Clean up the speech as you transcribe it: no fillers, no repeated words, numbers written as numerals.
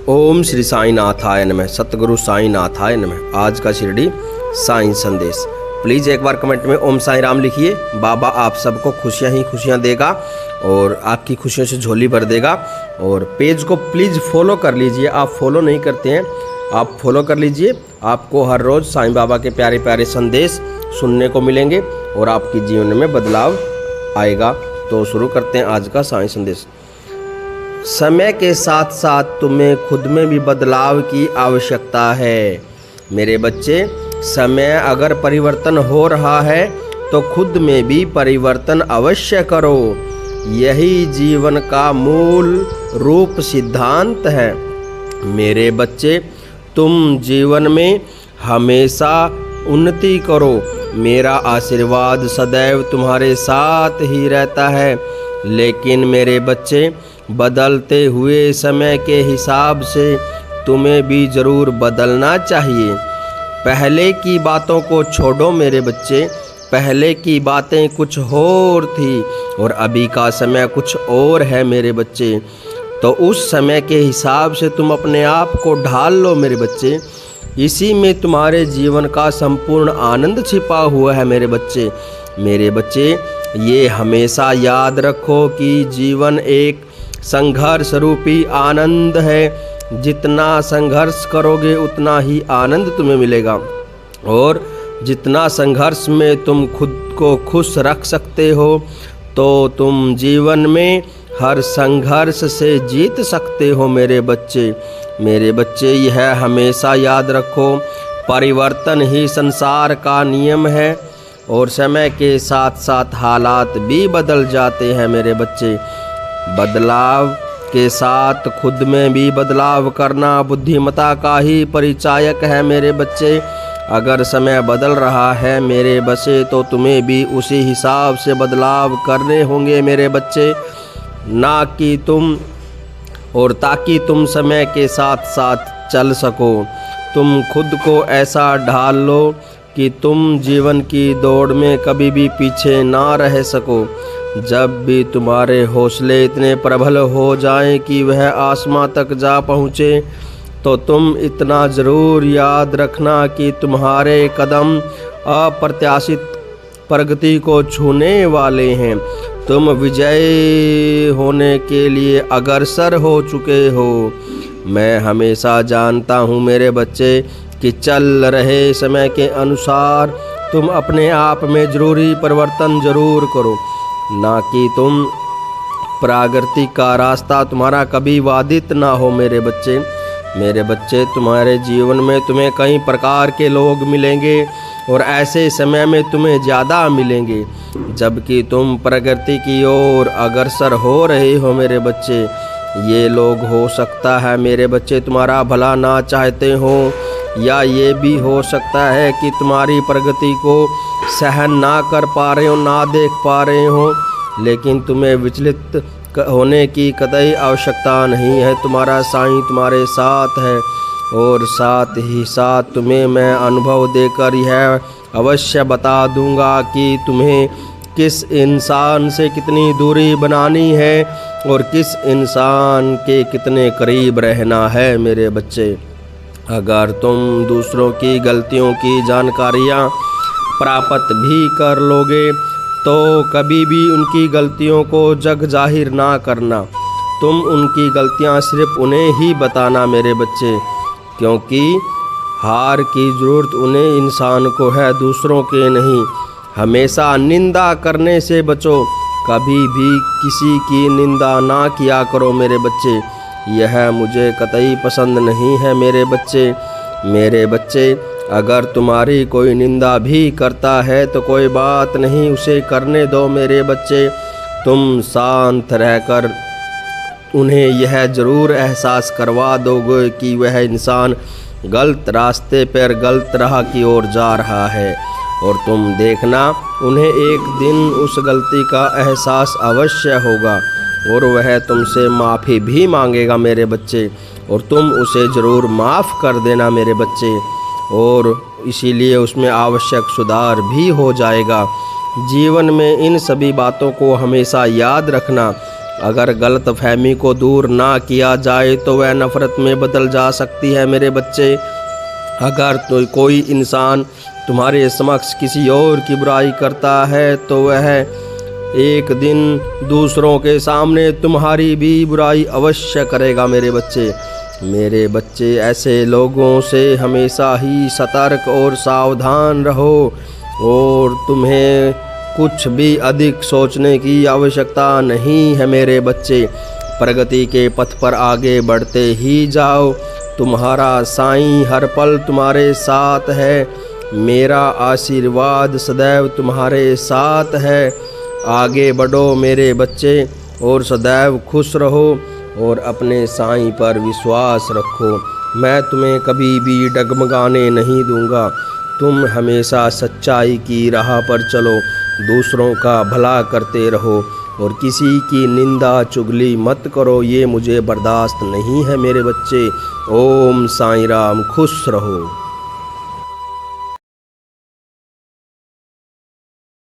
ओम श्री साई नाथाय नमः। सतगुरु साई नाथाय नमः। आज का शिरडी साई संदेश। प्लीज़ एक बार कमेंट में ओम साई राम लिखिए। बाबा आप सबको खुशियाँ ही खुशियाँ देगा और आपकी खुशियों से झोली भर देगा। और पेज को प्लीज़ फॉलो कर लीजिए। आप फॉलो नहीं करते हैं, आप फॉलो कर लीजिए। आपको हर रोज़ साईं बाबा के प्यारे प्यारे संदेश सुनने को मिलेंगे और आपके जीवन में बदलाव आएगा। तो शुरू करते हैं आज का साईं संदेश। समय के साथ साथ तुम्हें खुद में भी बदलाव की आवश्यकता है मेरे बच्चे। समय अगर परिवर्तन हो रहा है तो खुद में भी परिवर्तन अवश्य करो। यही जीवन का मूल रूप सिद्धांत है मेरे बच्चे। तुम जीवन में हमेशा उन्नति करो। मेरा आशीर्वाद सदैव तुम्हारे साथ ही रहता है। लेकिन मेरे बच्चे, बदलते हुए समय के हिसाब से तुम्हें भी ज़रूर बदलना चाहिए। पहले की बातों को छोड़ो मेरे बच्चे। पहले की बातें कुछ और थी और अभी का समय कुछ और है मेरे बच्चे। तो उस समय के हिसाब से तुम अपने आप को ढाल लो मेरे बच्चे। इसी में तुम्हारे जीवन का संपूर्ण आनंद छिपा हुआ है मेरे बच्चे। मेरे बच्चे, ये हमेशा याद रखो कि जीवन एक संघर्ष रूपी आनंद है। जितना संघर्ष करोगे उतना ही आनंद तुम्हें मिलेगा। और जितना संघर्ष में तुम खुद को खुश रख सकते हो तो तुम जीवन में हर संघर्ष से जीत सकते हो मेरे बच्चे। मेरे बच्चे, यह हमेशा याद रखो, परिवर्तन ही संसार का नियम है और समय के साथ साथ हालात भी बदल जाते हैं मेरे बच्चे। बदलाव के साथ खुद में भी बदलाव करना बुद्धिमता का ही परिचायक है मेरे बच्चे। अगर समय बदल रहा है मेरे बच्चे तो तुम्हें भी उसी हिसाब से बदलाव करने होंगे मेरे बच्चे। ताकि तुम समय के साथ साथ चल सको। तुम खुद को ऐसा ढाल लो कि तुम जीवन की दौड़ में कभी भी पीछे ना रह सको। जब भी तुम्हारे हौसले इतने प्रबल हो जाएं कि वह आसमां तक जा पहुँचे तो तुम इतना ज़रूर याद रखना कि तुम्हारे कदम अप्रत्याशित प्रगति को छूने वाले हैं। तुम विजयी होने के लिए अग्रसर हो चुके हो। मैं हमेशा जानता हूँ मेरे बच्चे कि चल रहे समय के अनुसार तुम अपने आप में ज़रूरी परिवर्तन ज़रूर करो। ना कि तुम प्रगति का रास्ता तुम्हारा कभी बाधित ना हो मेरे बच्चे। मेरे बच्चे, तुम्हारे जीवन में तुम्हें कई प्रकार के लोग मिलेंगे और ऐसे समय में तुम्हें ज़्यादा मिलेंगे जबकि तुम प्रगति की ओर अग्रसर हो रहे हो मेरे बच्चे। ये लोग हो सकता है मेरे बच्चे तुम्हारा भला ना चाहते हो, या ये भी हो सकता है कि तुम्हारी प्रगति को सहन ना कर पा रहे हो, ना देख पा रहे हो। लेकिन तुम्हें विचलित होने की कतई आवश्यकता नहीं है। तुम्हारा साईं तुम्हारे साथ है और साथ ही साथ तुम्हें मैं अनुभव देकर यह अवश्य बता दूंगा कि तुम्हें किस इंसान से कितनी दूरी बनानी है और किस इंसान के कितने करीब रहना है मेरे बच्चे। अगर तुम दूसरों की गलतियों की जानकारियाँ प्राप्त भी कर लोगे तो कभी भी उनकी गलतियों को जग जाहिर ना करना। तुम उनकी गलतियाँ सिर्फ उन्हें ही बताना मेरे बच्चे, क्योंकि हार की ज़रूरत उन्हें इंसान को है, दूसरों के नहीं। हमेशा निंदा करने से बचो। कभी भी किसी की निंदा ना किया करो मेरे बच्चे। यह मुझे कतई पसंद नहीं है मेरे बच्चे। मेरे बच्चे, अगर तुम्हारी कोई निंदा भी करता है तो कोई बात नहीं, उसे करने दो मेरे बच्चे। तुम शांत रहकर उन्हें यह ज़रूर एहसास करवा दोगे कि वह इंसान गलत रास्ते पर गलत राह की ओर जा रहा है और तुम देखना उन्हें एक दिन उस गलती का एहसास अवश्य होगा और वह तुमसे माफ़ी भी मांगेगा मेरे बच्चे। और तुम उसे ज़रूर माफ़ कर देना मेरे बच्चे और इसीलिए उसमें आवश्यक सुधार भी हो जाएगा। जीवन में इन सभी बातों को हमेशा याद रखना अगर गलत फहमी को दूर ना किया जाए तो वह नफ़रत में बदल जा सकती है मेरे बच्चे। अगर तो कोई इंसान तुम्हारे समक्ष किसी और की बुराई करता है तो वह एक दिन दूसरों के सामने तुम्हारी भी बुराई अवश्य करेगा मेरे बच्चे। मेरे बच्चे, ऐसे लोगों से हमेशा ही सतर्क और सावधान रहो और तुम्हें कुछ भी अधिक सोचने की आवश्यकता नहीं है मेरे बच्चे। प्रगति के पथ पर आगे बढ़ते ही जाओ। तुम्हारा साईं हर पल तुम्हारे साथ है। मेरा आशीर्वाद सदैव तुम्हारे साथ है। आगे बढ़ो मेरे बच्चे और सदैव खुश रहो और अपने साईं पर विश्वास रखो। मैं तुम्हें कभी भी डगमगाने नहीं दूंगा। तुम हमेशा सच्चाई की राह पर चलो, दूसरों का भला करते रहो और किसी की निंदा चुगली मत करो। ये मुझे बर्दाश्त नहीं है मेरे बच्चे। ओम साईं राम। खुश रहो।